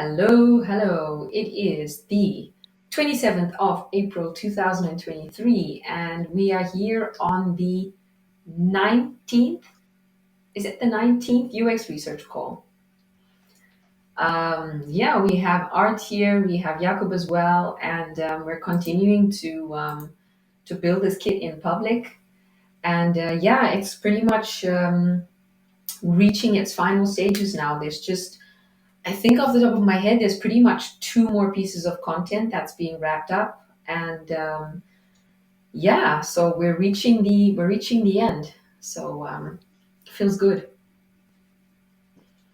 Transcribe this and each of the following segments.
Hello, hello. It is the 27th of April 2023, and we are here on the 19th. Is it the 19th UX research call? Yeah, we have Art here, we have Jakob as well, and we're continuing to build this kit in public. And yeah, it's pretty much reaching its final stages now. I think off the top of my head, there's pretty much two more pieces of content that's being wrapped up, and yeah, so we're reaching the end. So feels good.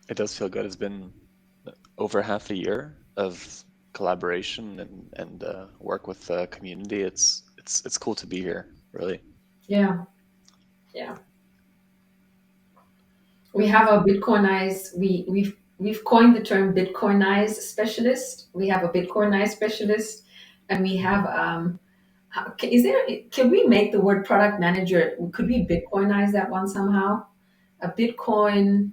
It does feel good. It's been over half a year of collaboration and work with the community. It's cool to be here, really. Yeah, yeah. We have a Bitcoinized. We've coined the term Bitcoinized specialist. We have a Bitcoinized specialist, and we have is there? Can we make the word product manager? Could we Bitcoinize that one somehow? A Bitcoin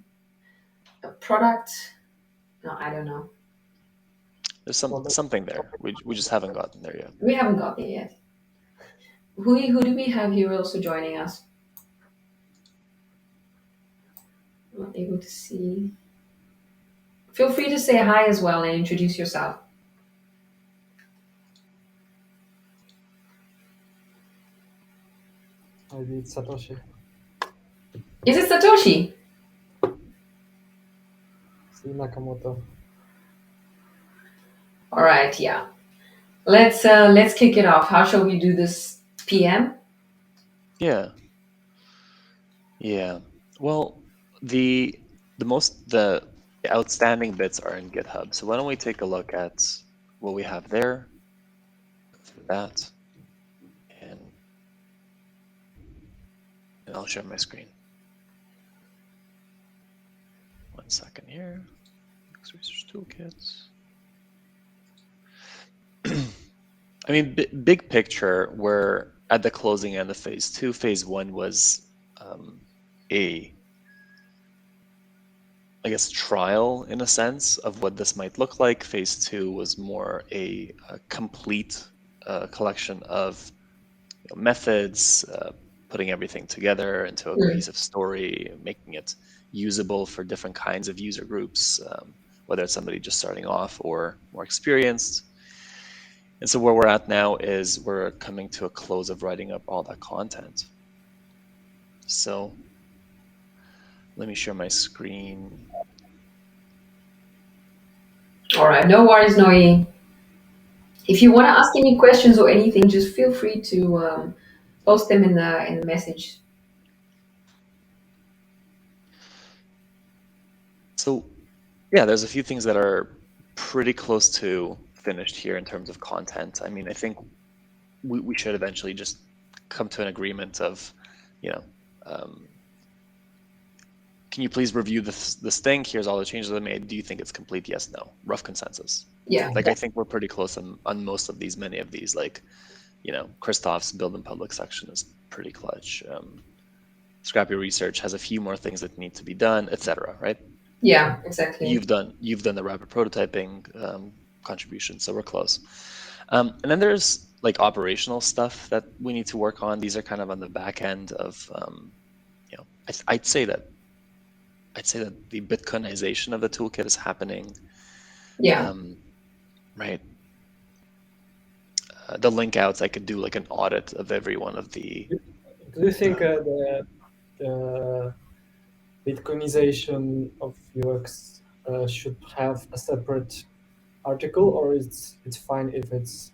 a product? No, I don't know. There's Well, something there. We just haven't gotten there yet. We haven't got there yet. Who do we have here also joining us? I'm not able to see. Feel free to say hi as well and introduce yourself. maybe it's Satoshi. Is it Satoshi? See Nakamoto. All right, yeah. Let's kick it off. How shall we do this? PM? Yeah. Yeah. Well, the the outstanding bits are in GitHub. So why don't we take a look at what we have there? Go through that, and I'll share my screen. 1 second here. UX Research Toolkits. I mean, big picture, we're at the closing end of phase 2. Phase 1 was I guess, trial in a sense of what this might look like. Phase 2 was more a complete collection of methods, putting everything together into a cohesive story, making it usable for different kinds of user groups, whether it's somebody just starting off or more experienced. And so where we're at now is we're coming to a close of writing up all that content. So let me share my screen. All right, no worries, Noe. If you want to ask any questions or anything, just feel free to post them in the message. So yeah, there's a few things that are pretty close to finished here in terms of content. I mean, I think we should eventually just come to an agreement of, can you please review this thing? Here's all the changes I made. Do you think it's complete? Yes, no. Rough consensus. Yeah. I think we're pretty close on most of these. Many of these, like, Christoph's build in public section is pretty clutch. Scrappy Research has a few more things that need to be done, etc. Right? Yeah, exactly. You've done the rapid prototyping contribution, so we're close. And then there's like operational stuff that we need to work on. These are kind of on the back end of, I'd say that the Bitcoinization of the toolkit is happening. Yeah. Right. The link outs, I could do like an audit of every one of the. Do you think the Bitcoinization of UX should have a separate article, or it's fine if it's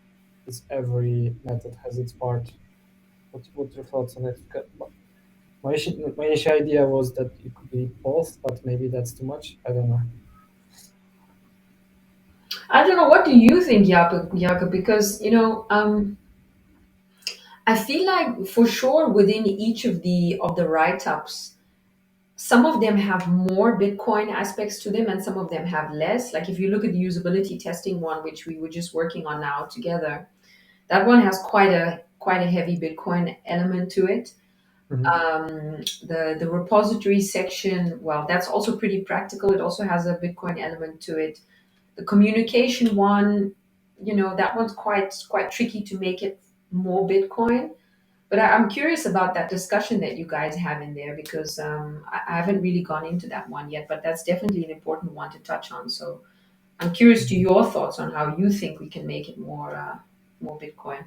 every method has its part? What's your thoughts on it? My initial idea was that it could be both, but maybe that's too much. I don't know. I don't know. What do you think, Jakob? Because I feel like for sure within each of the write-ups, some of them have more Bitcoin aspects to them, and some of them have less. Like if you look at the usability testing one, which we were just working on now together, that one has quite a heavy Bitcoin element to it. The repository section, well, that's also pretty practical. It also has a Bitcoin element to it. The communication one, that one's quite tricky to make it more Bitcoin. But I'm curious about that discussion that you guys have in there because I haven't really gone into that one yet. But that's definitely an important one to touch on. So I'm curious to your thoughts on how you think we can make it more Bitcoin.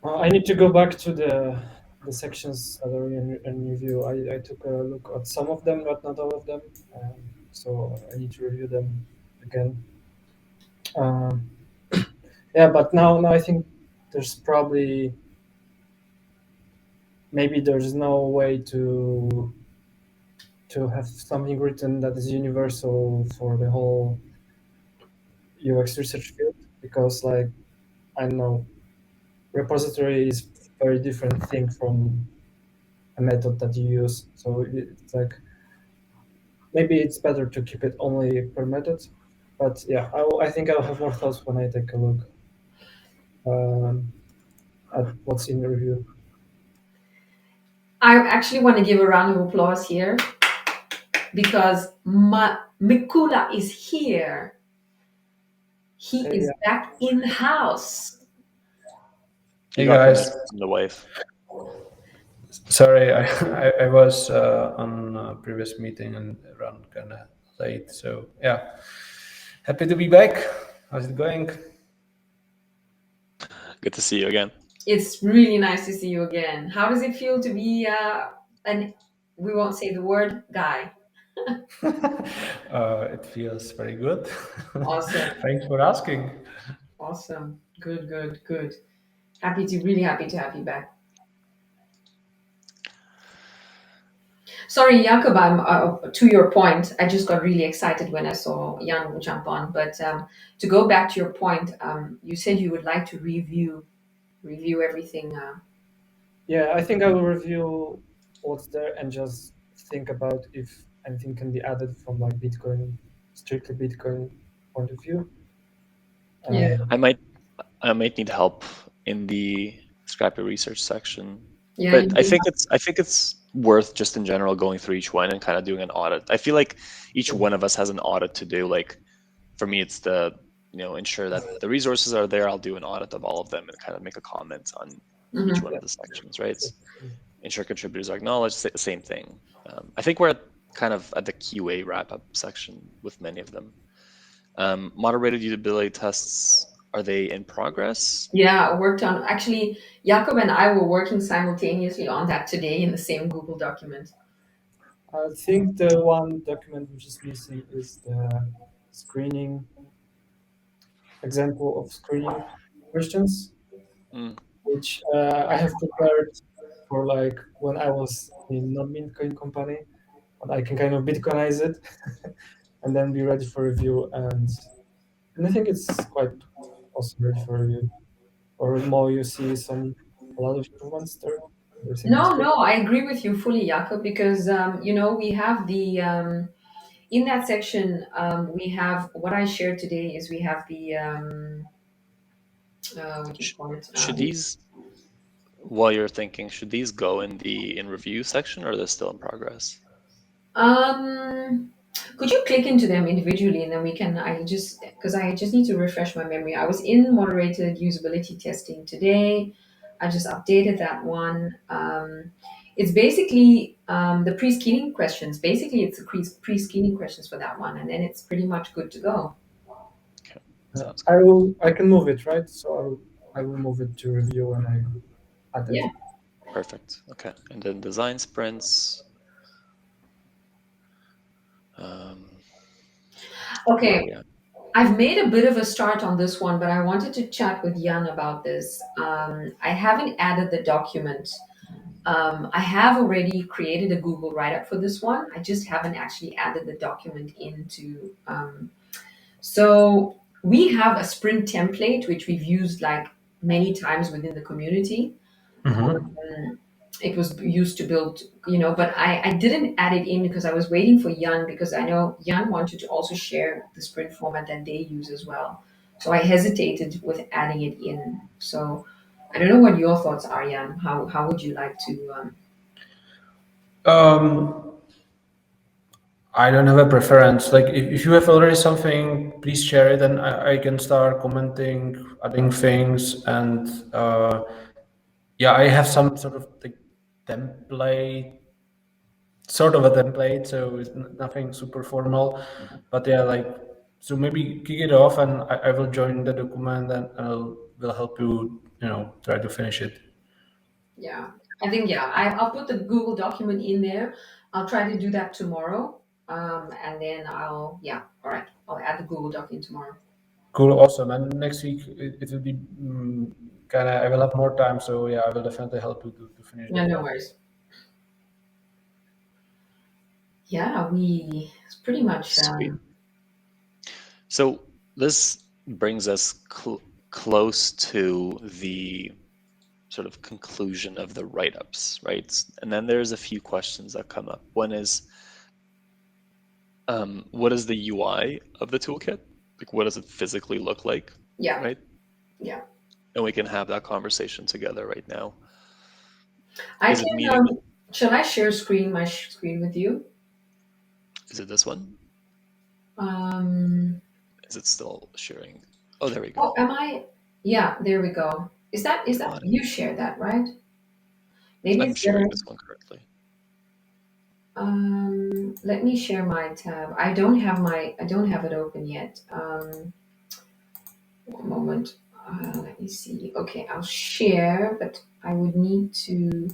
I need to go back to the sections that are in review. I took a look at some of them, but not all of them. So I need to review them again. Um, yeah, but now I think there's probably maybe there's no way to have something written that is universal for the whole UX research field because, like, I don't know, repository is a very different thing from a method that you use. So it's like maybe it's better to keep it only per method. But yeah, I think I'll have more thoughts when I take a look at what's in the review. I actually want to give a round of applause here because Mikula is here. He Hey, is back in house. You Hey got guys, permission from the wife. sorry, I was on a previous meeting and ran kind of late. So yeah, happy to be back. How's it going? Good to see you again. It's really nice to see you again. How does it feel to be an, we won't say the word, guy? It feels very good. Awesome. Thanks for asking. Awesome. Good, good, good. Really happy to have you back. Sorry, Jakob, to your point, I just got really excited when I saw Jan jump on. But to go back to your point, you said you would like to review everything. Yeah, I think I will review what's there and just think about if anything can be added from like Bitcoin, strictly Bitcoin point of view. Yeah. I might need help in the scrappy research section, Yeah, but I you think it's worth just in general going through each one and kind of doing an audit. I feel like each one of us has an audit to do. Like for me, it's the ensure that the resources are there. I'll do an audit of all of them and kind of make a comment on each Mhm. one of the sections, right? Ensure contributors are acknowledged. Same thing. I think we're kind of at the QA wrap up section with many of them. Moderated usability tests, are they in progress? Yeah, I worked on actually. Jakob and I were working simultaneously on that today in the same Google document. I think the one document which is missing is the screening example of screening questions, Mm, which I have prepared for like when I was in non-Bitcoin company, and I can kind of Bitcoinize it and then be ready for review. And I think it's quite awesome ready for review. Or more you see a lot of improvements there. Everything is No, good. no, I agree with you fully, Jakob, because we have the in that section we have what I shared today is we have the what do you sh- call it? should these, while you're thinking, should these go in the in review section or are they still in progress? Um, could you click into them individually and then we can, because I just need to refresh my memory. I was in moderated usability testing today. I just updated that one. It's basically the pre-screening questions. Basically, it's the pre-screening questions for that one, and then it's pretty much good to go. Okay, sounds good. I can move it, right? So I will move it to review when I add it. Yeah. Perfect. Okay, and then design sprints. Um, where are Okay. we at? I've made a bit of a start on this one, but I wanted to chat with Jan about this. I haven't added the document. I have already created a Google write up for this one. I just haven't actually added the document into. So we have a sprint template, which we've used like many times within the community. Mm-hmm. It was used to build, but I didn't add it in because I was waiting for Jan because I know Jan wanted to also share the sprint format that they use as well. So I hesitated with adding it in. So I don't know what your thoughts are, Jan. How would you like to? Um, I don't have a preference. Like if you have already something, please share it, and I can start commenting, adding things, and yeah, I have some sort of like template, sort of a template, so it's nothing super formal, but yeah, like so maybe kick it off, and I will join the document, and will help you, try to finish it. Yeah, I think I'll put the Google document in there. I'll try to do that tomorrow. And then all right, I'll add the Google doc in tomorrow. Cool, awesome. And next week it will be kind of I will have more time, so yeah, I will definitely help you to finish Yeah, that no one. worries. Yeah, it's pretty much. Sweet. So this brings us close to the sort of conclusion of the write-ups, right? And then there's a few questions that come up. One is, what is the UI of the toolkit? Like, what does it physically look like? Yeah, Right? yeah. And we can have that conversation together right now. I Is it can. meaning that, Shall I share my screen with you? is it this one? Um. Is it still sharing? Oh, there we Oh, go. am I? Yeah, there we go. Is that Got it. you shared that, right? Maybe I'm it's better. sharing this one currently. Let me share my tab. I don't have it open yet. One moment. Let me see. Okay, I'll share, but I would need to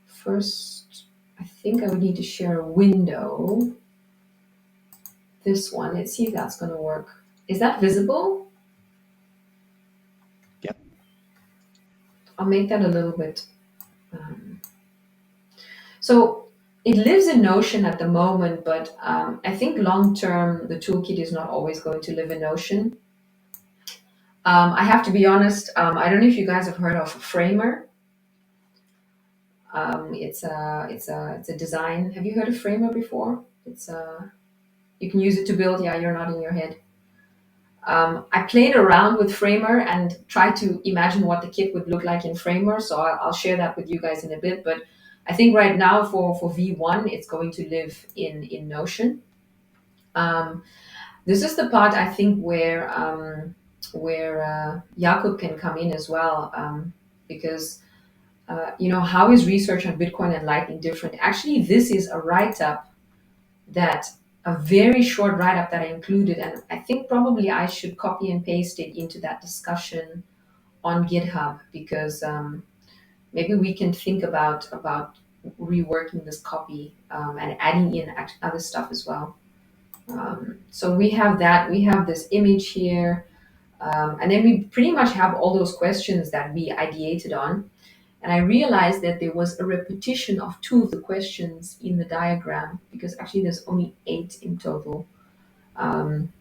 first. I think I would need to share a window. This one. Let's see if that's going to work. Is that visible? Yep. I'll make that a little bit. Um, so it lives in Notion at the moment, but I think long term the toolkit is not always going to live in Notion. I have to be honest. I don't know if you guys have heard of Framer. It's a design. Have you heard of Framer before? You can use it to build. Yeah, you're nodding your head. I played around with Framer and tried to imagine what the kit would look like in Framer. So I'll share that with you guys in a bit. But I think right now for V1, it's going to live in Notion. Um, this is the part I think where Jakub can come in as well, because how is research on Bitcoin and Lightning different? Actually, this is a write-up that a very short write-up that I included, and I think probably I should copy and paste it into that discussion on GitHub, because maybe we can think about reworking this copy, and adding in other stuff as well. So we have that. We have this image here, and then we pretty much have all those questions that we ideated on. And I realized that there was a repetition of two of the questions in the diagram, because actually there's only 8 in total. Um,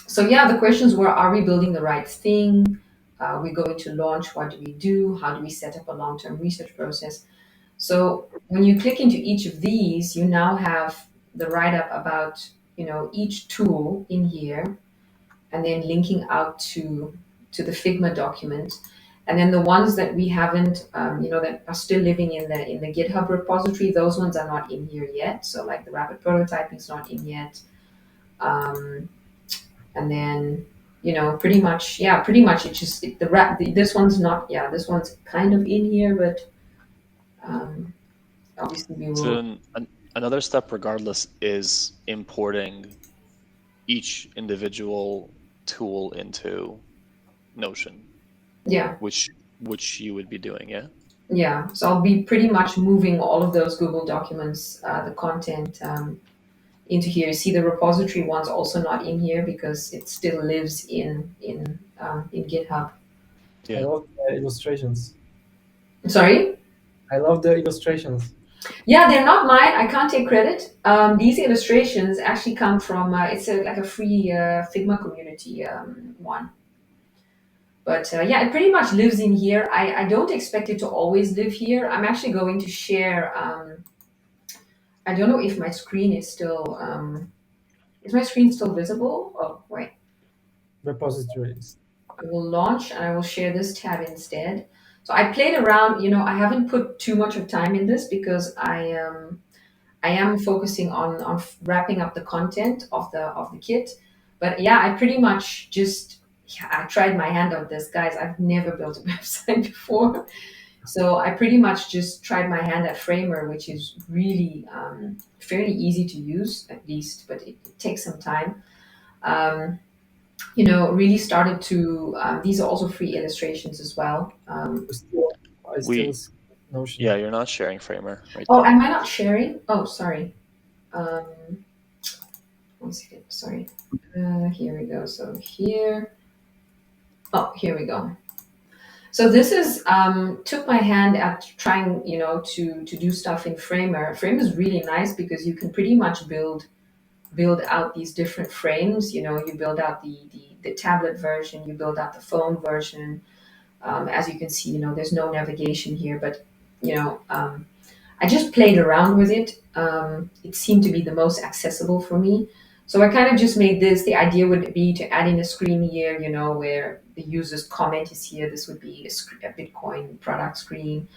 so yeah, the questions were: Are we building the right thing? Are we going to launch? What do we do? How do we set up a long-term research process? So when you click into each of these, you now have the write-up about each tool in here, and then linking out to the Figma document. And then the ones that we haven't, that are still living in the GitHub repository, those ones are not in here yet. So like the rapid prototyping is not in yet. And then pretty much it's just this one's not. Yeah, this one's kind of in here, but obviously we will. So another step, regardless, is importing each individual tool into Notion, Yeah, which you would be doing, yeah? yeah. So I'll be pretty much moving all of those Google documents, the content, into here. You see the repository one's also not in here because it still lives in GitHub. I Yeah. love the illustrations. Sorry? I love the illustrations. Yeah, they're not mine. I can't take credit. These illustrations actually come from it's like a free Figma community one. But yeah, it pretty much lives in here. I don't expect it to always live here. I'm actually going to share. I don't know if my screen is still. Is my screen still visible? Oh, wait. Repositories. I will launch and I will share this tab instead. So I played around. I haven't put too much of time in this because I I am focusing on wrapping up the content of the kit. But yeah, I pretty much just I tried my hand on this, guys. I've never built a website before, so I pretty much just tried my hand at Framer, which is really fairly easy to use, at least, but it takes some time. Um, really started to. These are also free illustrations as well. I still We see Notion. Yeah, you're not sharing Framer right Oh, there. am I not sharing? Oh, sorry. Um, one second. Sorry. Here we go. So here. Oh, here we go. So this is took my hand at trying, to do stuff in Framer. Frame is really nice because you can pretty much build out these different frames. You build out the tablet version, you build out the phone version. As you can see, there's no navigation here, but I just played around with it. It seemed to be the most accessible for me. So I kind of just made this. The idea would be to add in a screen here, where the user's comment is here. This would be a Bitcoin product screen.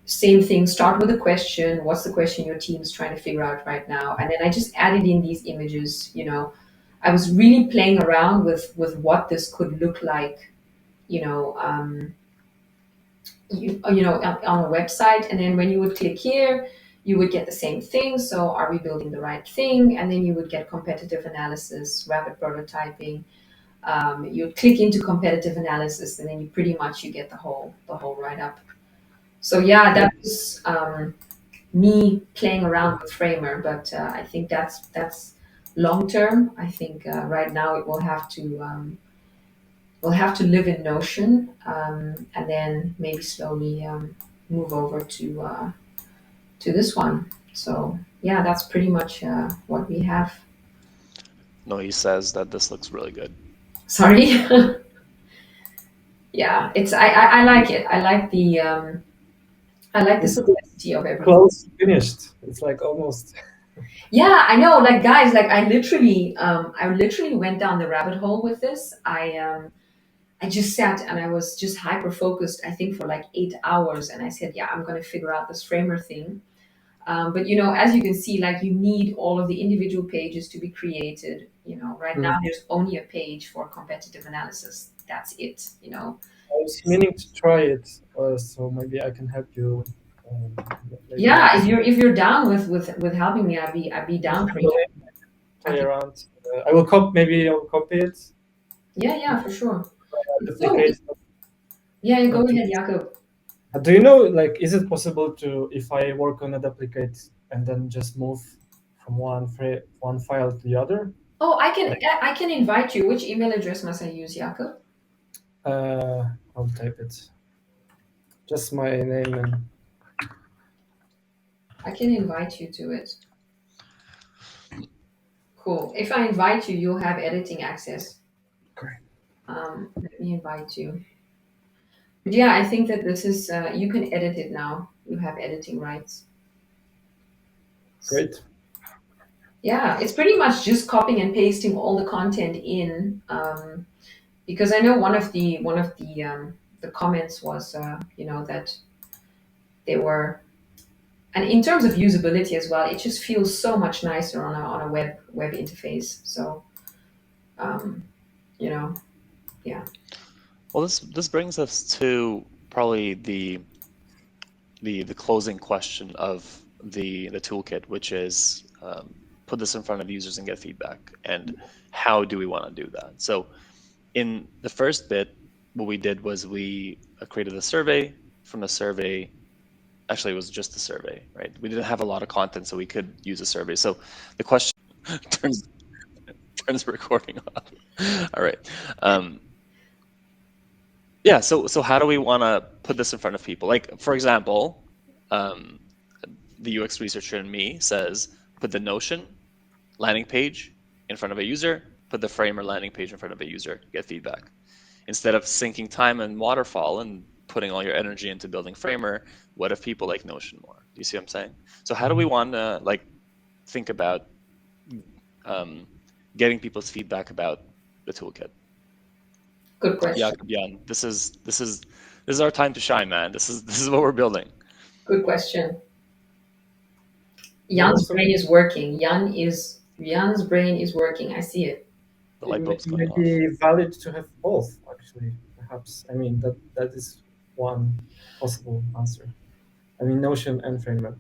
Same thing, start with a question. What's the question your team's trying to figure out right now? And then I just added in these images. I was really playing around with what this could look like, you know, on a website. And then when you would click here, you would get the same thing. So are we building the right thing? And then you would get competitive analysis, rapid prototyping. You'd click into competitive analysis, and then you get the whole write up. So yeah, that was me playing around with Framer, but I think that's long term. I think right now it will have to live in Notion, and then maybe slowly move over to this one. So yeah, that's pretty much what we have. No, he says that this looks really good. Sorry. Yeah, I like it. I like the It's simplicity of everything. close finished. It's like almost. Yeah, I know. Like guys, like I literally went down the rabbit hole with this. I just sat and I was just hyper focused. I think for like 8 hours, and I said, yeah, I'm gonna figure out this Framer thing. But as you can see, like you need all of the individual pages to be created. Right now there's only a page for competitive analysis. That's it. I was meaning to try it, so maybe I can help you. Later. Yeah, if you're down with helping me, I'd be down for you. Play around. I will maybe I'll copy it. Yeah, for sure. Duplicate. Yeah, go ahead, Jakob. Do you know, like, is it possible to, if I work on a duplicate and then just move from one file to the other? Oh, I can invite you. Which email address must I use, Jakob? I'll type it. Just my name and. I can invite you to it. Cool. If I invite you, you'll have editing access. Great. Let me invite you. But yeah, I think that this is you can edit it now. You have editing rights. Great. Yeah, it's pretty much just copying and pasting all the content in. Because I know one of the comments was that they were, and in terms of usability as well, it just feels so much nicer on a web interface. So yeah. Well, this brings us to probably the closing question of the toolkit, which is put this in front of users and get feedback. And how do we want to do that? So in the first bit, what we did was we created a survey. From the survey, actually it was just a survey, right? We didn't have a lot of content, so we could use a survey. So the question turns the recording off. All right. Yeah, so how do we want to put this in front of people? Like, for example, the UX researcher in me says, put the Notion landing page in front of a user, put the Framer landing page in front of a user, get feedback. Instead of sinking time in waterfall and putting all your energy into building Framer, what if people like Notion more? Do you see what I'm saying? So how do we want to think about getting people's feedback about the toolkit? Good question. Yeah, this is our time to shine, man. This is what we're building. Good question. Jan's also brain is working. Jan's brain is working. I see it. The light bulb's it going may off. be valid to have both, actually, perhaps. I mean, that is one possible answer. I mean, Notion and framework.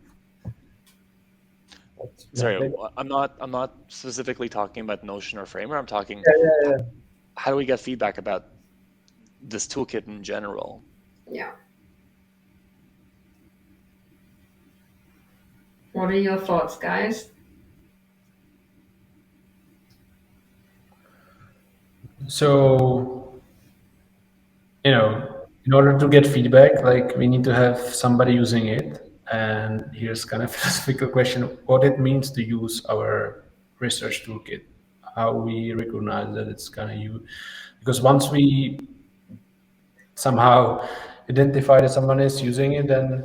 But, yeah, Sorry, maybe, I'm not specifically talking about Notion or Framer. I'm talking yeah. how do we get feedback about this toolkit in general? Yeah. What are your thoughts, guys? So, in order to get feedback, like we need to have somebody using it. And here's kind of a philosophical question: what it means to use our research toolkit? How we recognize that it's kind of you? Because once we somehow identify that someone is using it, then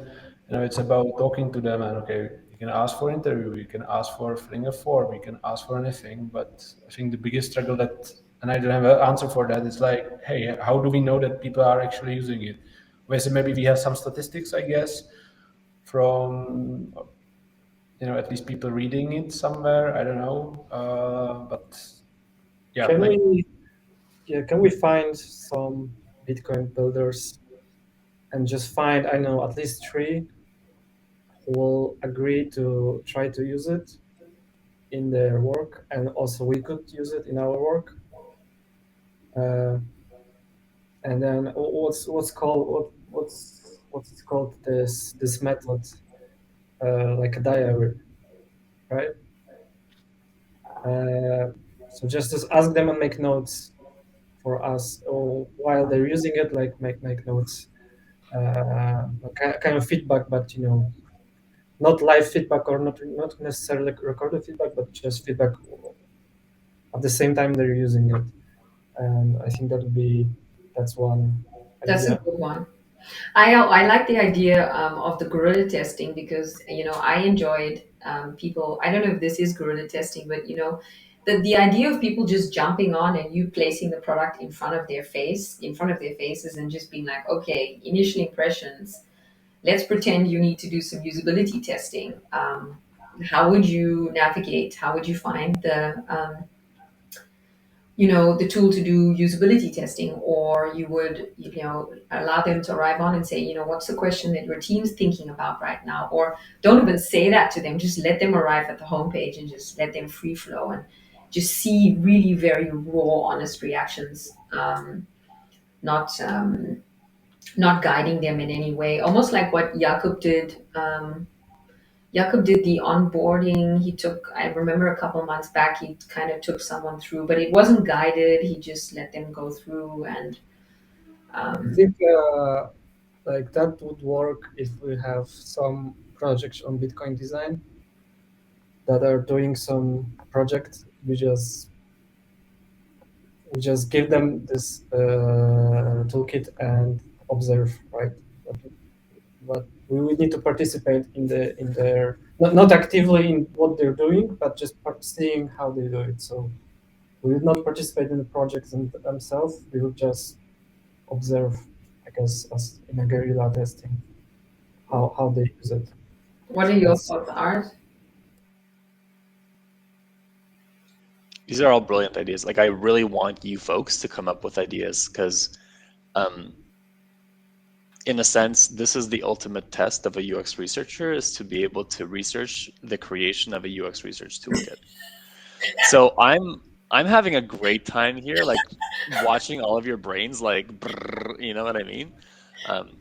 it's about talking to them. And okay, you can ask for interview, you can ask for filling a form, you can ask for anything. But I think the biggest struggle that, and I don't have an answer for that, is like, hey, how do we know that people are actually using it? Whereas maybe we have some statistics, I guess, from at least people reading it somewhere. I don't know, but yeah, Can like we find some Bitcoin builders and just find, I know, at least 3 who will agree to try to use it in their work, and also we could use it in our work. And then what's it called, this method, like a diary, right? So just ask them and make notes for us, or while they're using it, like make notes, kind of feedback, but not live feedback, or not necessarily recorded feedback, but just feedback at the same time they're using it. And I think that's one That's a idea. good one. I like the idea of the guerrilla testing because I enjoyed people. I don't know if this is guerrilla testing, but the idea of people just jumping on and you placing the product in front of their faces, and just being like, okay, initial impressions. Let's pretend you need to do some usability testing. How would you navigate? How would you find the tool to do usability testing? Or you would allow them to arrive on and say, what's the question that your team's thinking about right now? Or don't even say that to them, just let them arrive at the homepage and just let them free flow and just see really very raw, honest reactions. Not guiding them in any way, almost like what Jakub did. Jakob did the onboarding. I remember a couple months back, he kind of took someone through, but it wasn't guided. He just let them go through. And I think like that would work if we have some projects on Bitcoin design that are doing some project. We just give them this toolkit and observe, right? But we would need to participate in their, not actively in what they're doing, but just seeing how they do it. So we would not participate in the projects themselves. We would just observe, I guess, as in a guerrilla testing, how they use it. what are your That's thoughts, Art? These are all brilliant ideas. Like, I really want you folks to come up with ideas because, in a sense, this is the ultimate test of a UX researcher, is to be able to research the creation of a UX research toolkit. So I'm having a great time here, like watching all of your brains, like, brrr, you know what I mean?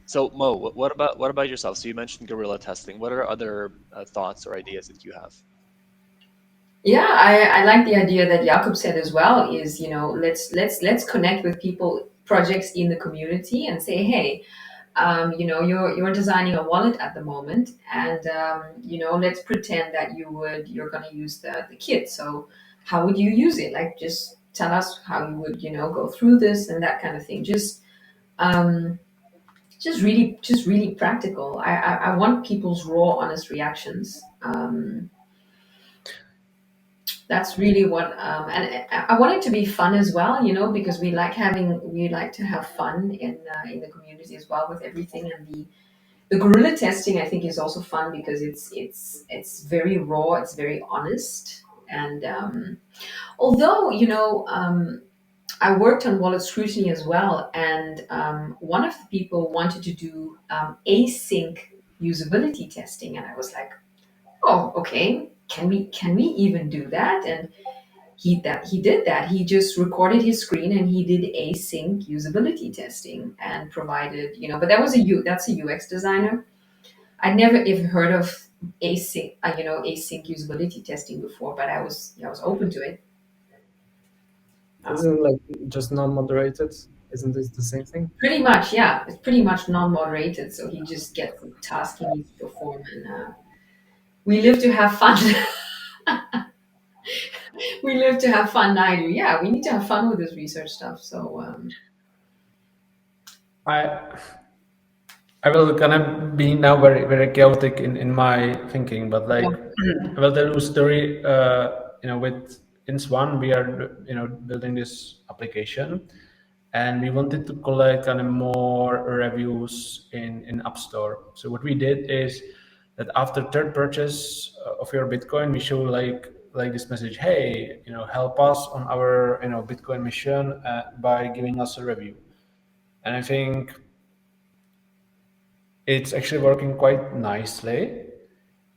So Mo, what about yourself? So you mentioned guerrilla testing. What are other thoughts or ideas that you have? Yeah, I like the idea that Jakob said as well. Is let's connect with people, projects in the community, and say, hey, you're designing a wallet at the moment, and let's pretend that you're going to use the kit. So how would you use it? Like, just tell us how you would go through this and that kind of thing. Um, just really practical. I want people's raw, honest reactions. That's really what, and I want it to be fun as well, because we like to have fun in the community as well with everything. And the The guerrilla testing, I think, is also fun because it's very raw, it's very honest, and although I worked on wallet scrutiny as well, and one of the people wanted to do async usability testing, and I was like, oh, okay, can we even do that? And he did that. He just recorded his screen and he did async usability testing and provided, but that's a UX designer. I never even heard of async usability testing before, but I was open to it. Isn't like just non-moderated? Isn't this the same thing? Pretty much, yeah. It's pretty much non-moderated, so he just gets the task he needs to perform, and we live to have fun. We live to have fun. I do. Yeah, we need to have fun with this research stuff. So I will kind of be now very very chaotic in my thinking, but like I will tell you a story. With Ins1, we are building this application, and we wanted to collect kind of more reviews in App Store. So what we did is that after third purchase of your Bitcoin, we show like this message, hey, help us on our Bitcoin mission by giving us a review. And I think it's actually working quite nicely.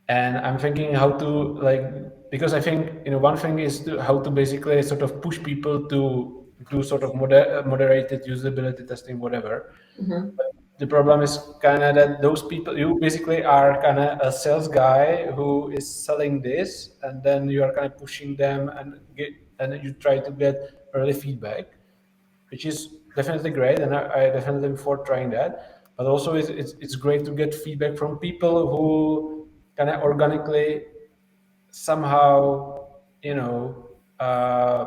And I'm thinking how to because I think one thing is how to basically sort of push people to do sort of moderated usability testing, whatever. mhm. But the problem is kind of that those people, you basically are kind of a sales guy who is selling this, and then you are kind of pushing them and you try to get early feedback, which is definitely great, and I definitely before trying that. But also, it's great to get feedback from people who kind of organically somehow uh,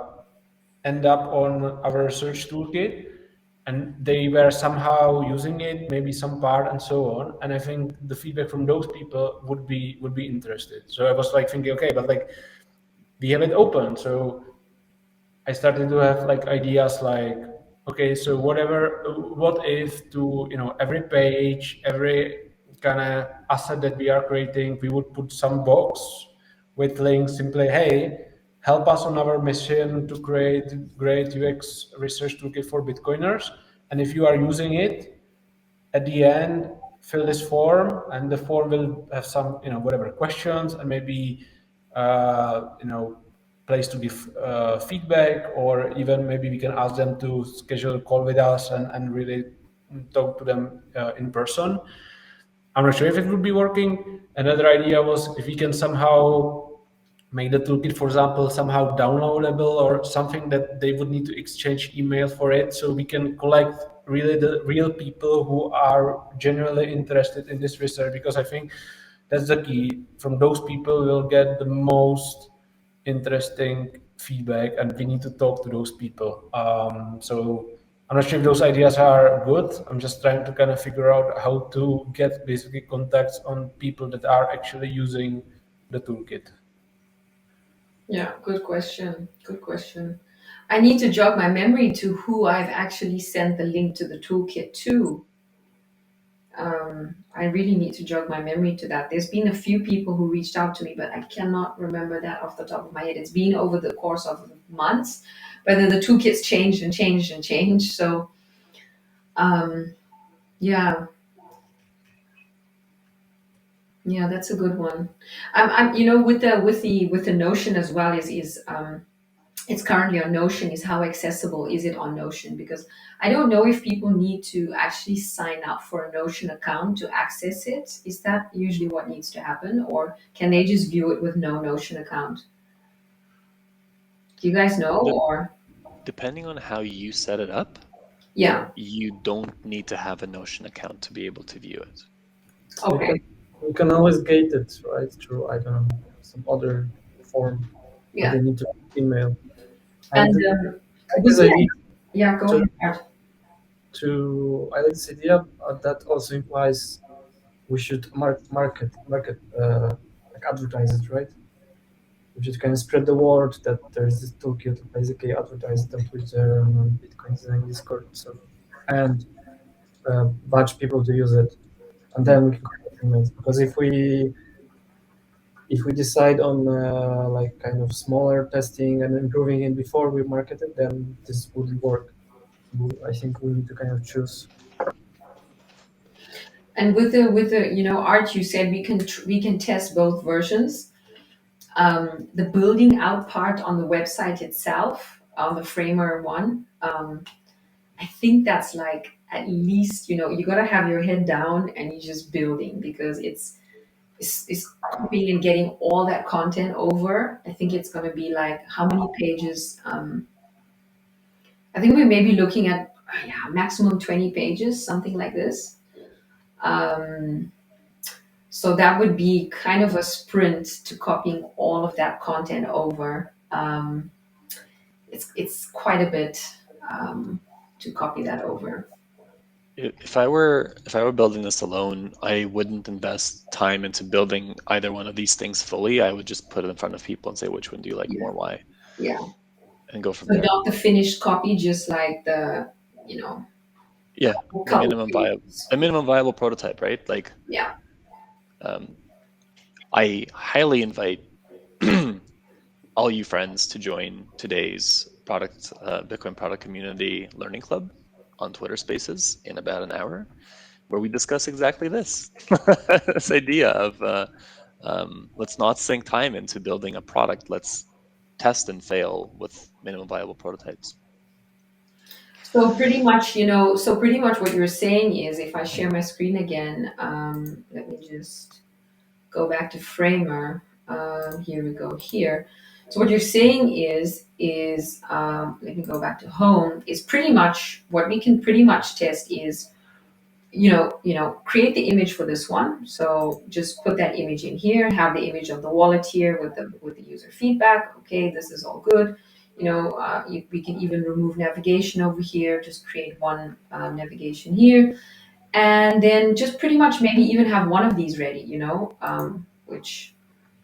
end up on our search toolkit, and they were somehow using it, maybe some part, and so on. And I think the feedback from those people would be interested. So I was like thinking, okay, but like we have it open, so I started to have like ideas like, okay, so what if to every page, every kind of asset that we are creating, we would put some box with links simply, hey, help us on our mission to create great UX research toolkit for Bitcoiners, and if you are using it, at the end fill this form, and the form will have some whatever questions, and maybe place to give feedback, or even maybe we can ask them to schedule a call with us and really talk to them in person. I'm not sure if it would be working. Another idea was if we can somehow make the toolkit, for example, somehow downloadable, or something that they would need to exchange email for it, so we can collect really the real people who are genuinely interested in this research, because I think that's the key. From those people we'll get the most interesting feedback, and we need to talk to those people. So I'm not sure if those ideas are good. I'm just trying to kind of figure out how to get basically contacts on people that are actually using the toolkit. Yeah, good question. Good question. I need to jog my memory to who I've actually sent the link to the toolkit to. I really need to jog my memory to that. There's been a few people who reached out to me, but I cannot remember that off the top of my head. It's been over the course of months, but then the toolkits changed and changed and changed. So, yeah, yeah, that's a good one. With the Notion as well is it's currently on Notion. Is how accessible is it on Notion? Because I don't know if people need to actually sign up for a Notion account to access it. Is that usually what needs to happen, or can they just view it with no Notion account? Do you guys know? De- Or Depending on how you set it up, yeah, you don't need to have a Notion account to be able to view it. okay, We can always gate it, right? Through, I don't know, some other form, but yeah, they need to email. and And I like with this the idea yeah, go to, ahead. Art. I like this idea, that also implies we should market, like advertise it, right? We should kind of spread the word that there's this toolkit, basically advertise it on Twitter and on Bitcoin Design Discord, so, and batch people to use it. and then we can implement. Because if we decide on like kind of smaller testing and improving it before we market it, then this wouldn't work. I think we need to kind of choose. And with the Art, you said we can test both versions. The building out part on the website itself, on the Framer one, I think that's like at least you gotta have your head down and you're just building because it's copying and getting all that content over. I think it's gonna be like how many pages? I think we may be looking at yeah, maximum 20 pages, something like this. Um, So that would be kind of a sprint to copying all of that content over. It's quite a bit to copy that over. If I were building this alone, I wouldn't invest time into building either one of these things fully. I would just put it in front of people and say, which one do you like Yeah, more, why, yeah. and go from So there. not the finished copy, just like the you know Yeah, the couple minimum viable, pages. the minimum viable prototype, right? Like, Yeah, I highly invite all you friends to join today's Bitcoin product community learning club on Twitter Spaces in about an hour, where we discuss exactly this this idea of let's not sink time into building a product. Let's test and fail with minimum viable prototypes. so pretty much what you're saying is if I share my screen again, let me just go back to Framer. Here we go here. So what you're saying is let me go back to home. Is pretty much what we can pretty much test is create the image for this one. So just put that image in here. Have the image of the wallet here with the user feedback. Okay, this is all good. We can even remove navigation over here. Just create one navigation here and then just pretty much maybe even have one of these ready, which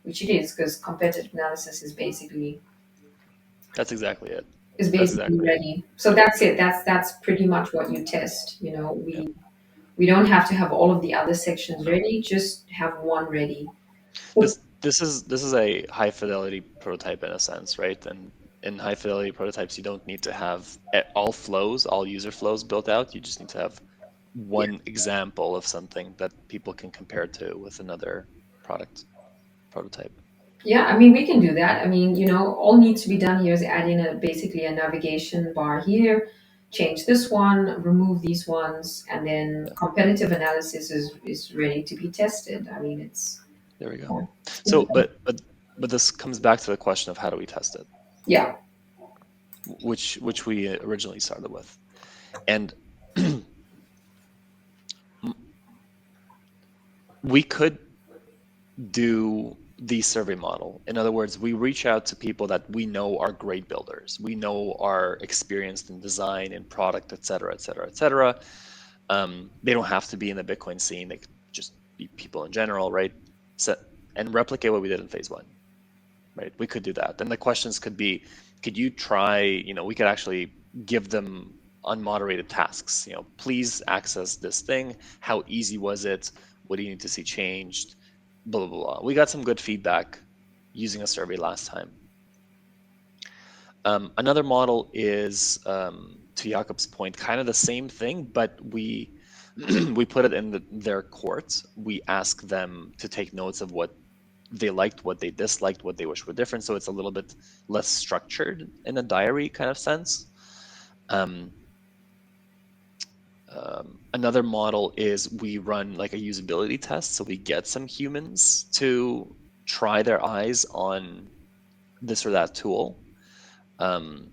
it is because competitive analysis That's exactly it. is That's basically exactly it. ready. So that's it. That's pretty much what you test. Yeah. We don't have to have all of the other sections No. ready. Just have one ready. This is a high fidelity prototype in a sense, right? And in high fidelity prototypes, you don't need to have all user flows built out. You just need to have Yeah. one example of something that people can compare to with another prototype. Yeah, I mean, we can do that. I mean, all needs to be done here is add in basically a navigation bar here, change this one, remove these ones, and then Yeah, competitive analysis is ready to be tested. I mean, it's there we go. yeah, So, but this comes back to the question of how do we test it, yeah, which we originally started with, and we could do the survey model. In other words, we reach out to people that we know are great builders. We know are experienced in design and product, et cetera, et cetera, et cetera. They don't have to be in the Bitcoin scene. They could just be people in general, right? So, and replicate what we did in phase one, right? We could do that. Then the questions could be, could you try, we could actually give them unmoderated tasks. Please access this thing. How easy was it? What do you need to see changed? Blah, blah, blah. We got some good feedback using a survey last time. Another model is, to Jakob's point, kind of the same thing, but we we put it in their court. We ask them to take notes of what they liked, what they disliked, what they wish were different. So it's a little bit less structured in a diary kind of sense. Another model is we run like a usability test. So we get some humans to try their eyes on this or that tool. And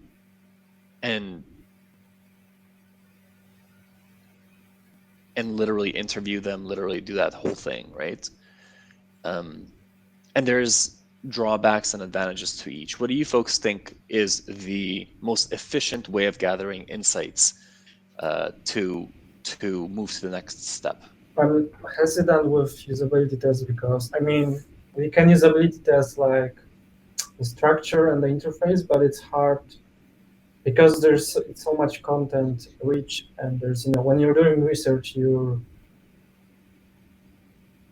literally interview them, literally do that whole thing, right? And there's drawbacks and advantages to each. What do you folks think is the most efficient way of gathering insights to move to the next step? I'm hesitant with usability tests because I mean we can usability test like the structure and the interface, but it's hard because there's so much content rich, and there's when you're doing research,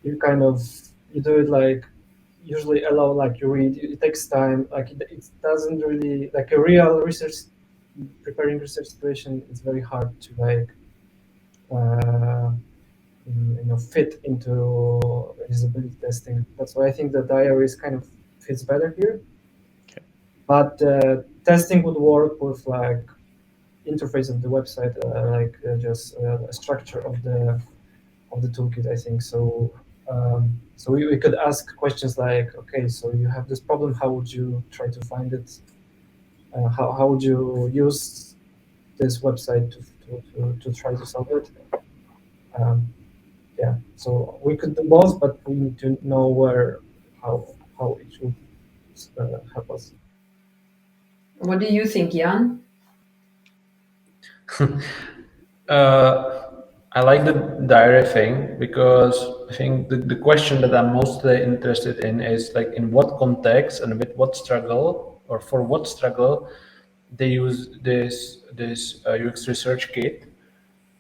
you kind of you do it like usually alone, like you read. It takes time. Like it doesn't really like a real research preparing research situation. It's very hard to like uh, fit into usability testing. That's why I think the diaries kind of fits better here. Okay. But testing would work with like interface of the website, just a structure of the toolkit. I think so. So we could ask questions like, okay, so you have this problem. How would you try to find it? How would you use this website to try to solve it? Um, yeah, so we could do both, but we need to know how it should help us. What do you think, Jan? I like the diary thing because I think the question that I'm mostly interested in is like in what context and with what struggle or for what struggle they use this UX research kit.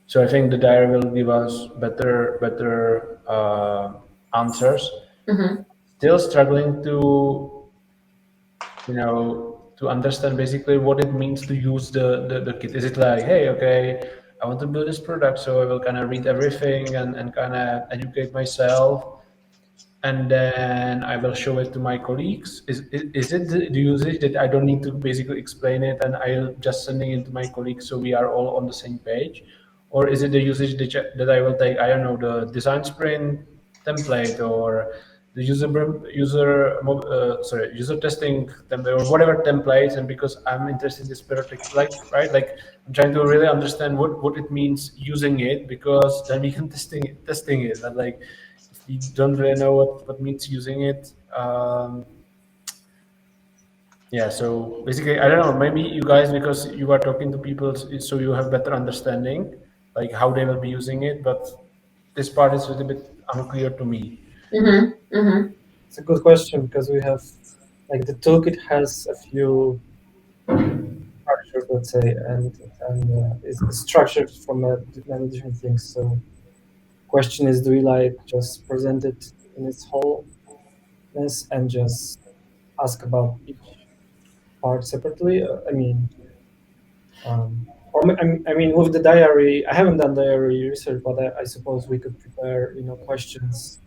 So I think the diary will give us better answers. Mm-hmm. Still struggling to understand basically what it means to use the kit. Is it like, hey, okay, I want to build this product, so I will kind of read everything and kind of educate myself, and then I will show it to my colleagues. Is it the usage that I don't need to basically explain it and I'll just sending it to my colleagues so we are all on the same page? Or is it the usage that I will take, I don't know, the design sprint template or the user testing template or whatever templates, and because I'm interested in this product, like, right, like I'm trying to really understand what it means using it, because then we can testing it, and like if you don't really know what means using it, yeah. So basically, I don't know, maybe you guys, because you are talking to people, so you have better understanding like how they will be using it, but this part is a little bit unclear to me. Mm-hmm. Mm-hmm. It's a good question because we have like the toolkit has a few structures, let's say, and it's structured from many different things. So question is, do we like just present it in its wholeness and just ask about each part separately? I mean, with the diary, I haven't done diary research, but I suppose we could prepare, questions.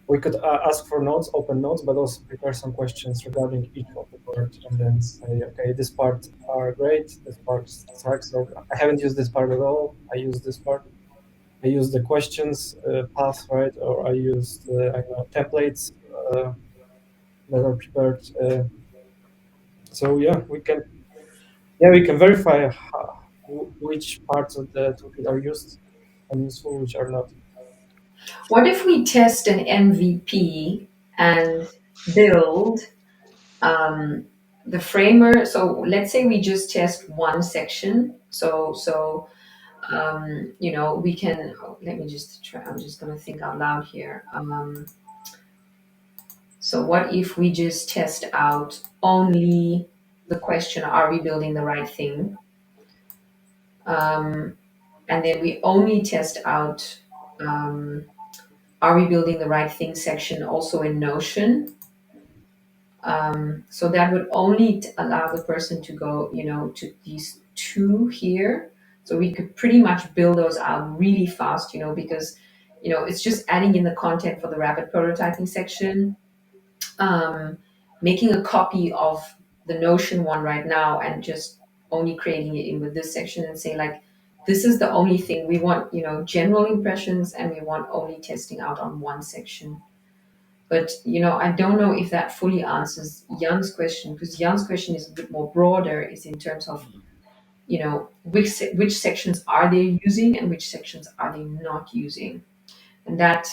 We could ask for notes, open notes, but also prepare some questions regarding each of the parts, and then say, okay, this part are great, this part sucks, or I haven't used this part at all. I use this part. I use the questions path, right, or I used I don't know, templates that are prepared. So we can verify which parts of the toolkit are used and useful, which are not. What if we test an MVP and build the framer? So let's say we just test one section. We can. Let me just try. I'm just going to think out loud here. So what if we just test out only the question, are we building the right thing? And then we only test out, are we building the right thing section also in Notion? So that would only allow the person to go, to these two here. So we could pretty much build those out really fast, because, it's just adding in the content for the rapid prototyping section, um, making a copy of the Notion one right now and just only creating it in with this section and say like, this is the only thing we want, general impressions, and we want only testing out on one section. But I don't know if that fully answers Jan's question, because Jan's question is a bit more broader, is in terms of, which sections are they using and which sections are they not using. And that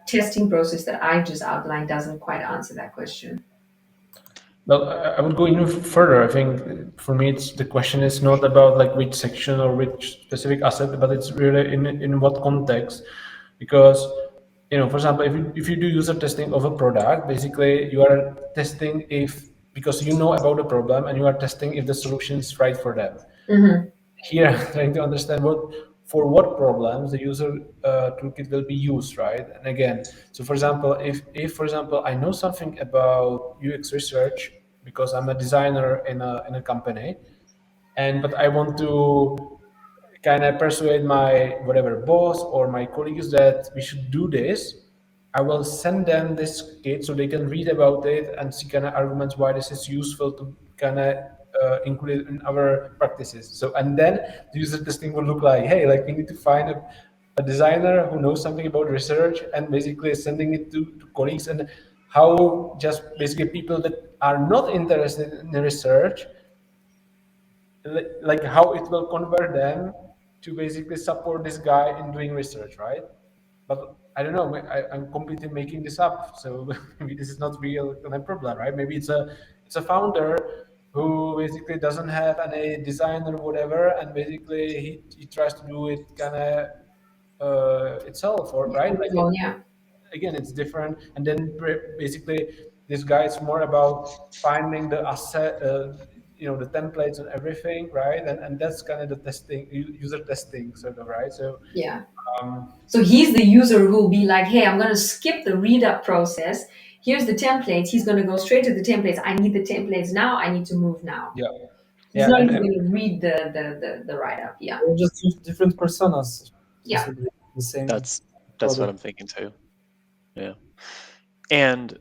testing process that I just outlined doesn't quite answer that question. Well, I would go even further. I think for me, it's the question is not about like which section or which specific asset, but it's really in what context. Because, for example, if you do user testing of a product, basically you are testing if, because you know about the problem and you are testing if the solution is right for them. Mm-hmm. Here, I'm trying to understand for what problems the user toolkit will be used, right? And again, so for example, if for example I know something about UX research because I'm a designer in a company, and but I want to kind of persuade my whatever boss or my colleagues that we should do this, I will send them this kit so they can read about it and see kind of arguments why this is useful to kind of include it in our practices. So and then the user testing will look like, hey, like we need to find a designer who knows something about research and basically sending it to colleagues, and how just basically people that are not interested in research, like how it will convert them to basically support this guy in doing research, right? But I don't know. I'm completely making this up, so maybe this is not real problem, right? Maybe it's a founder who basically doesn't have any design or whatever, and basically he tries to do it kind of itself, or right? Like Well, yeah. again, it's different. And then basically this guy is more about finding the asset, the templates and everything, right? And that's kind of the testing, user testing sort of, right? So Yeah. um, So he's the user who will be like, hey, I'm going to skip the read up process. Here's the templates. He's going to go straight to the templates. I need the templates now. I need to move now. yeah, He's yeah, not and, even and going to read the write up. Yeah. They're just different personas, Yeah. possibly the same That's what I'm product. thinking too. Yeah. And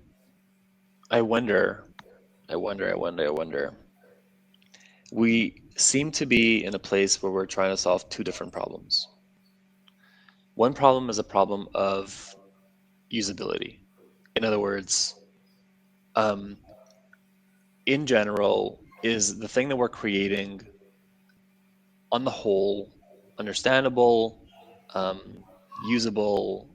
I wonder, I wonder, I wonder, I wonder. We seem to be in a place where we're trying to solve two different problems. One problem is a problem of usability. In other words, um, in general, is the thing that we're creating on the whole understandable, usable,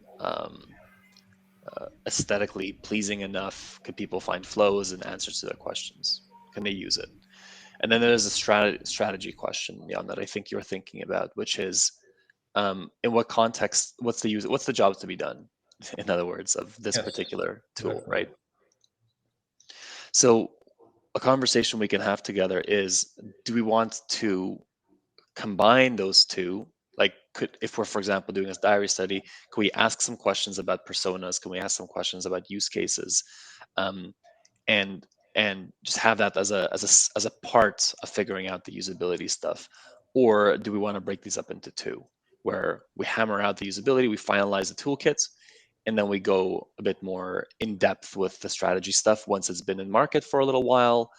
aesthetically pleasing enough? Could people find flows and answers to their questions? Can they use it? And then there's a strategy question, Jan, that I think you're thinking about, which is in what context, what's the job to be done, in other words, of this yes, particular tool, exactly. right? So a conversation we can have together is, do we want to combine those two? Like, if we're, for example, doing a diary study, can we ask some questions about personas? Can we ask some questions about use cases? Um, and just have that as a part of figuring out the usability stuff? Or do we want to break these up into two, where we hammer out the usability, we finalize the toolkits, and then we go a bit more in depth with the strategy stuff once it's been in market for a little while,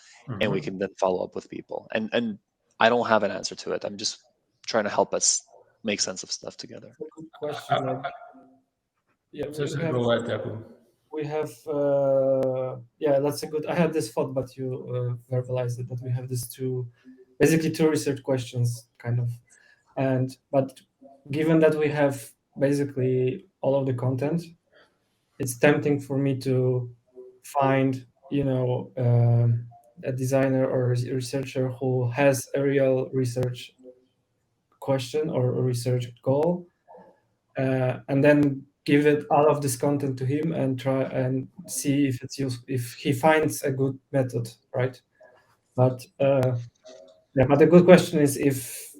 and we Mhm. can then follow up with people? And I don't have an answer to it. I'm just trying to help us make sense of stuff together. It's a good question. Like, yeah, So go ahead, Jakub. we have yeah, that's a good. I had this thought, but you verbalized it, that we have these basically two research questions, kind of. And but given that we have basically all of the content, it's tempting for me to find a designer or a researcher who has a real research question or a research goal, and then give it all of this content to him and try and see if it's useful, if he finds a good method, right? But yeah, but the good question is if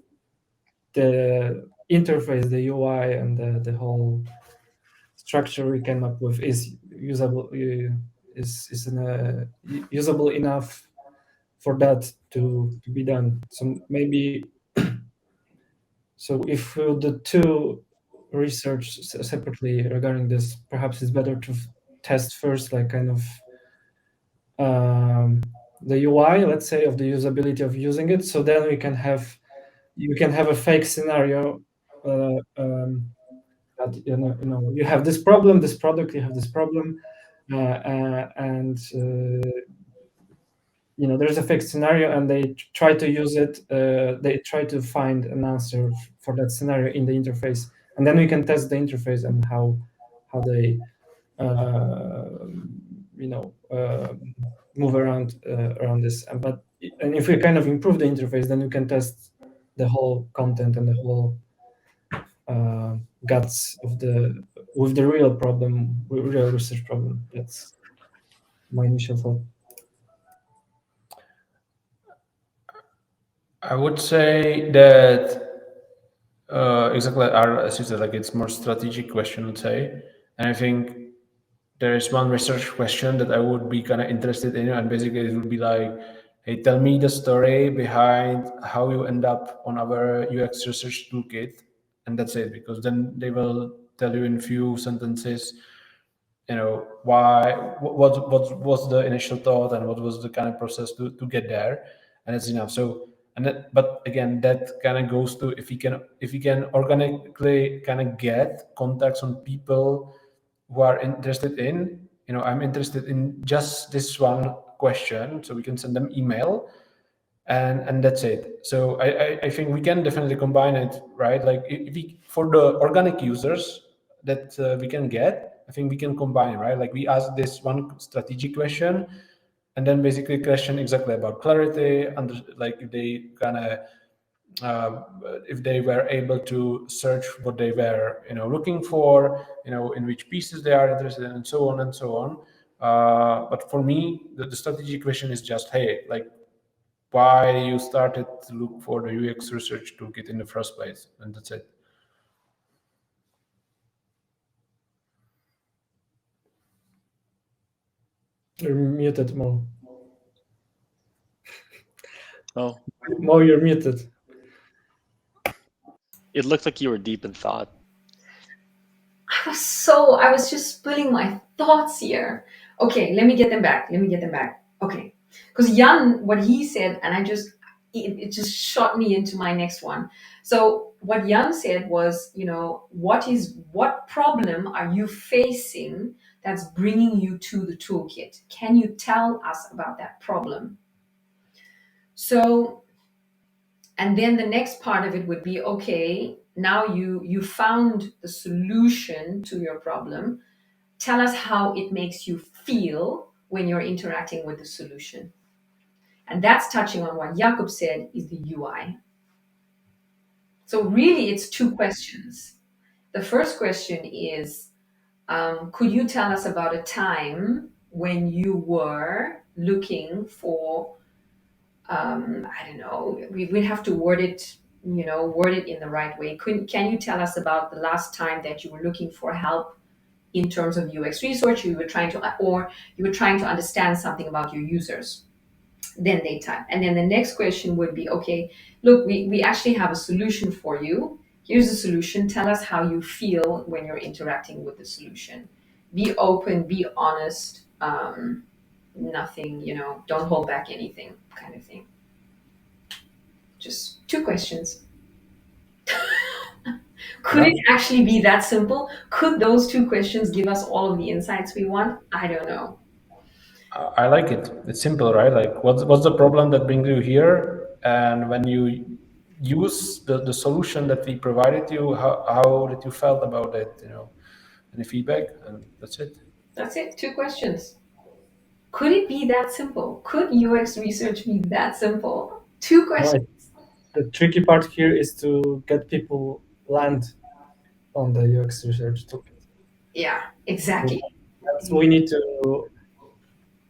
the interface, the UI, and the whole structure we came up with is usable, usable enough for that to be done. So maybe, so if we do two research separately regarding this, perhaps it's better to test first, like kind of the UI, let's say, of the usability of using it. So then you can have a fake scenario, that you have this problem, this product, you have this problem, and there's a fixed scenario, and they try to use it. They try to find an answer for that scenario in the interface, and then we can test the interface and how they uh, move around this. And if we kind of improve the interface, then we can test the whole content and the whole guts of the real problem, real research problem. That's my initial thought. I would say that Exactly, as you said, like it's more strategic question, let's say. And I think there is one research question that I would be kind of interested in, and basically it would be like, hey, tell me the story behind how you end up on our UX research toolkit, and that's it. Because then they will tell you in few sentences, why, what was the initial thought, and what was the kind of process to get there, and it's enough. So, but again, that kind of goes to if you can organically kind of get contacts on people who are interested in, I'm interested in just this one question, so we can send them email, and that's it. So I think we can definitely combine it, right? Like if we, for the organic users that we can get, I think we can combine, right? Like we ask this one strategic question, and then basically question exactly about clarity, and like if they kind of uh, if they were able to search what they were looking for, in which pieces they are interested in, and so on and so on. But for me, the strategy question is just, hey, like, why you started to look for the UX research toolkit in the first place, and that's it. You're muted, Mo. Oh, Mo, you're muted. it looked like you were deep in thought. I was just spilling my thoughts here. Okay, let me get them back. Okay. Because Jan, what he said, and it just shot me into my next one. So what Jan said was, what problem are you facing that's bringing you to the toolkit? Can you tell us about that problem? So, and then the next part of it would be, okay, now you found the solution to your problem. Tell us how it makes you feel when you're interacting with the solution. And that's touching on what Jakob said is the UI. So really it's two questions. The first question is, could you tell us about a time when you were looking for, I don't know, we have to word it in the right way. Can you tell us about the last time that you were looking for help in terms of UX research, you were trying to understand something about your users? Then they type. And then the next question would be, okay, look, we actually have a solution for you. Here's the solution. Tell us how you feel when you're interacting with the solution. Be open, be honest, nothing, don't hold back anything, kind of thing. Just two questions. Could it actually be that simple? Could those two questions give us all of the insights we want? I don't know. I like it. It's simple, right? Like, what's the problem that brings you here? And when you use the solution that we provided you, how did you felt about it? Any feedback? And that's it. That's it. Two questions. Could it be that simple? Could UX research be that simple? Two questions. Right. The tricky part here is to get people land on the UX research toolkit. Yeah, exactly. That's we need to,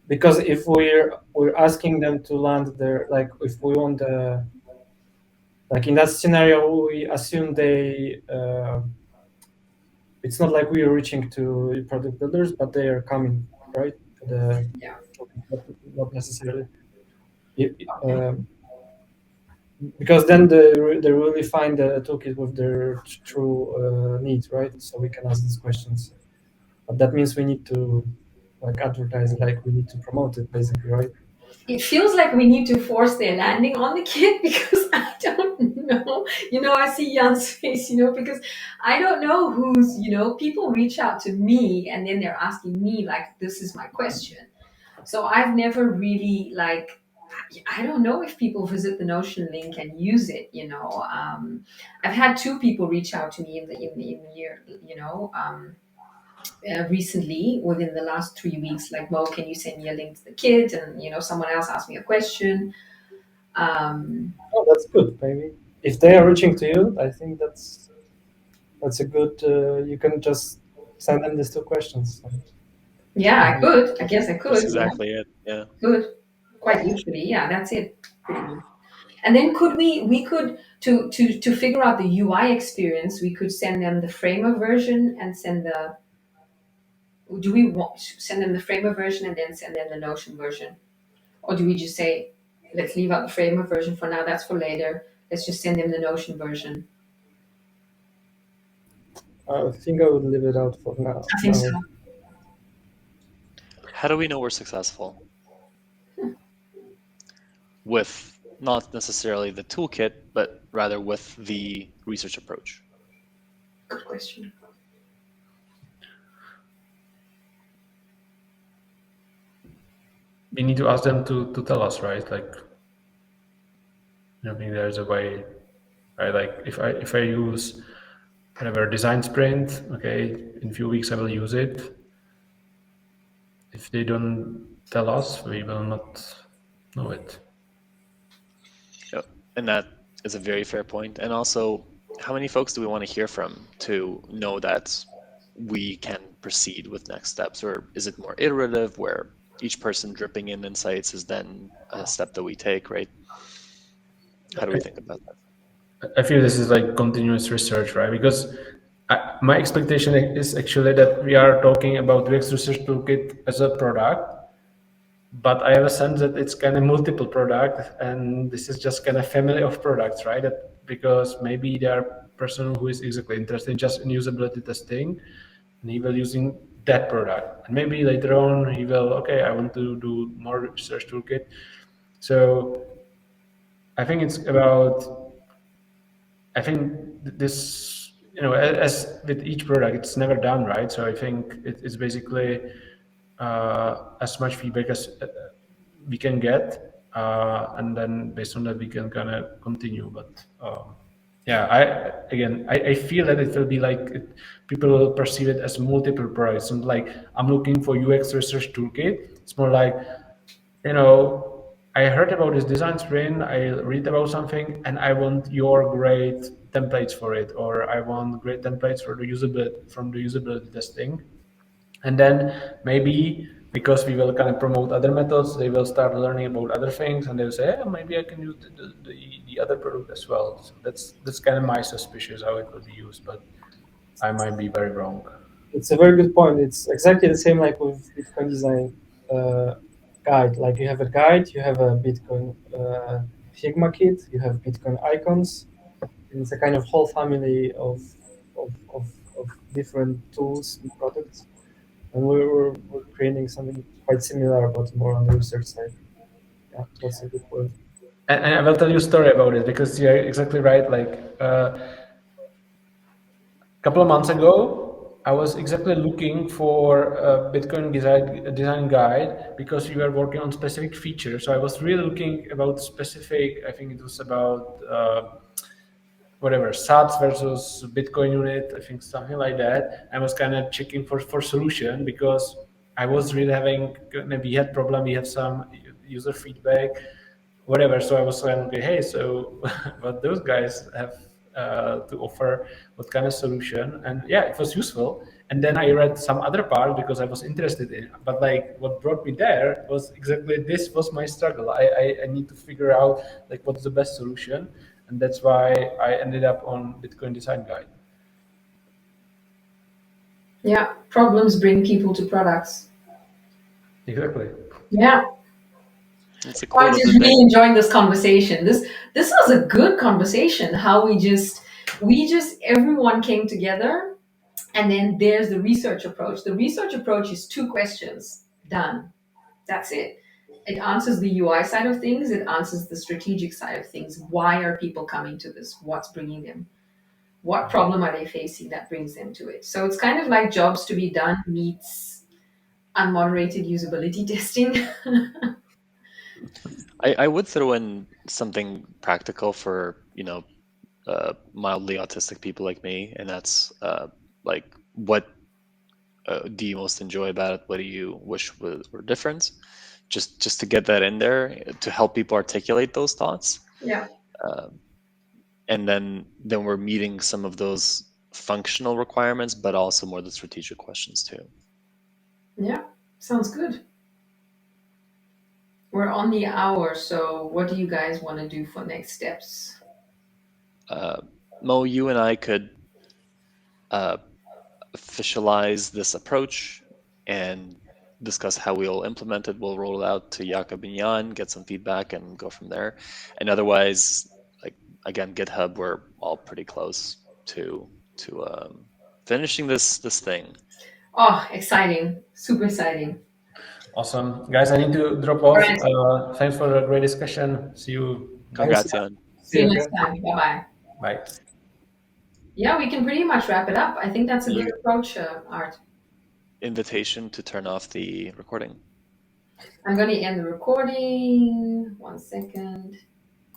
because if we're asking them to land there, like if we want the, like in that scenario, we assume they. It's not like we are reaching to product builders, but they are coming right to the. Yeah. Not necessarily. It- Okay. because then they really find the toolkit with their true needs, right? So we can ask these questions, but that means we need to like advertise it, like we need to promote it, basically, right? It feels like we need to force their landing on the kid because I don't know. I see Jan's face, because I don't know who's, people reach out to me and then they're asking me, like, this is my question. So I've never really, like, I don't know if people visit the Notion link and use it. I've had two people reach out to me in the year, recently within the last 3 weeks, like, Mo, can you send me a link to the kit? And someone else asked me a question. Oh, that's good. Maybe if they are reaching to you, I think that's a good. You can just send them these two questions. Yeah, I could. I guess I could. That's exactly it. Yeah. Good. Quite literally. Yeah, that's it. Pretty much. And then could we could to figure out the UI experience, we could send them the framework version and send the do we want send them the framework version and then send them the Notion version? Or do we just say, let's leave out the framework version for now, that's for later. Let's just send them the Notion version. I think I would leave it out for now. I think so. How do we know we're successful? With not necessarily the toolkit, but rather with the research approach. Good question. We need to ask them to tell us, right? Like, I think there's a way, right? Like if I use whatever design sprint, okay, in a few weeks I will use it. If they don't tell us, we will not know it. Yep. And that is a very fair point. And also, how many folks do we want to hear from to know that we can proceed with next steps? Or is it more iterative where each person dripping in insights is then a step that we take, right? How do we think about that? I feel this is like continuous research, right? Because my expectation is actually that we are talking about UX Research Toolkit as a product, but I have a sense that it's kind of multiple product, and this is just kind of family of products, right? That because maybe there are person who is exactly interested just in usability testing, and he will using that product, and maybe later on he will, okay, I want to do more research toolkit. So I think it's about, I think this, as with each product, it's never done, right? So I think it's basically as much feedback as we can get, and then based on that we can kind of continue. But yeah, I feel that it will be like people will perceive it as multiple products. And like I'm looking for UX research toolkit. It's more like, I heard about this design sprint, I read about something, and I want your great templates for it, or I want great templates for the usability testing. And then maybe because we will kind of promote other methods, they will start learning about other things, and they'll say, maybe I can use the other product as well. So that's kind of my suspicion how it will be used, but I might be very wrong. It's a very good point. It's exactly the same like with Bitcoin design guide. Like you have a guide, you have a Bitcoin Figma kit, you have Bitcoin icons. And it's a kind of whole family of different tools and products. And we're creating something quite similar, but more on the research side. Yeah, that's a good point. And I will tell you a story about it because you're exactly right. Like a couple of months ago, I was exactly looking for a Bitcoin design guide because we were working on specific features. So I was really looking about specific, I think it was about whatever, sats versus Bitcoin unit, I think something like that. I was kind of checking for solution because I was really having, we had problem, we had some user feedback, whatever. So I was saying, okay, hey, so what those guys have to offer, what kind of solution? And yeah, it was useful. And then I read some other part because I was interested in it. But like what brought me there was exactly this was my struggle. I need to figure out like what's the best solution. And that's why I ended up on Bitcoin Design Guide. Yeah, problems bring people to products. Exactly. Yeah. It's a I'm quote of just the really day. enjoying this conversation. This was a good conversation. How we just everyone came together, and then there's the research approach. The research approach is two questions. Done. That's it. It answers the UI side of things. It answers the strategic side of things. Why are people coming to this? What's bringing them? What problem are they facing that brings them to it? So it's kind of like jobs to be done meets unmoderated usability testing. I would throw in something practical for, mildly autistic people like me, and that's like what do you most enjoy about it? What do you wish were different? Just to get that in there to help people articulate those thoughts. Yeah. And then we're meeting some of those functional requirements, but also more the strategic questions too. Yeah. Sounds good. We're on the hour, so what do you guys want to do for next steps? Mo, you and I could officialize this approach and discuss how we'll implement it. We'll roll it out to Jakob and Jan, get some feedback, and go from there. And otherwise, like again, GitHub, we're all pretty close to finishing this thing. Oh, exciting. Super exciting. Awesome. Guys, I need to drop All off. right. Thanks for a great discussion. See you Congrats, next. Jan. See you you next again. time. Bye-bye. Bye. Yeah, we can pretty much wrap it up. I think that's a good You approach, Art. invitation to turn off the recording. I'm going to end the recording. 1 second.